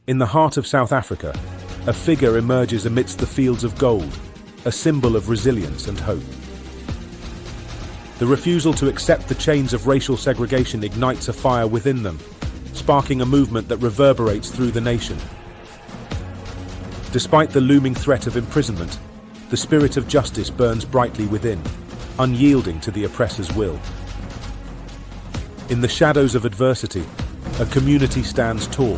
In the heart of South Africa, a figure emerges amidst the fields of gold, a symbol of resilience and hope. The refusal to accept the chains of racial segregation ignites a fire within them, sparking a movement that reverberates through the nation. Despite the looming threat of imprisonment, the spirit of justice burns brightly within, unyielding to the oppressor's will. In the shadows of adversity, a community stands tall,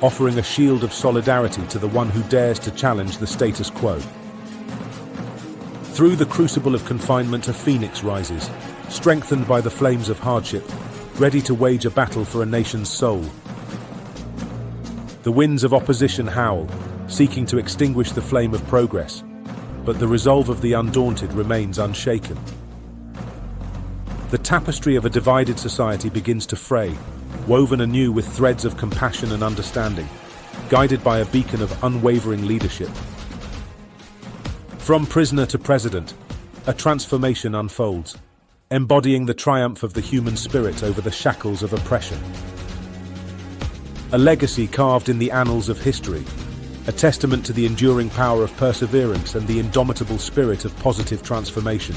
offering a shield of solidarity to the one who dares to challenge the status quo. Through the crucible of confinement, a phoenix rises, strengthened by the flames of hardship, ready to wage a battle for a nation's soul. The winds of opposition howl, seeking to extinguish the flame of progress, but the resolve of the undaunted remains unshaken. The tapestry of a divided society begins to fray, woven anew with threads of compassion and understanding, guided by a beacon of unwavering leadership. From prisoner to president, a transformation unfolds, embodying the triumph of the human spirit over the shackles of oppression. A legacy carved in the annals of history, a testament to the enduring power of perseverance and the indomitable spirit of positive transformation.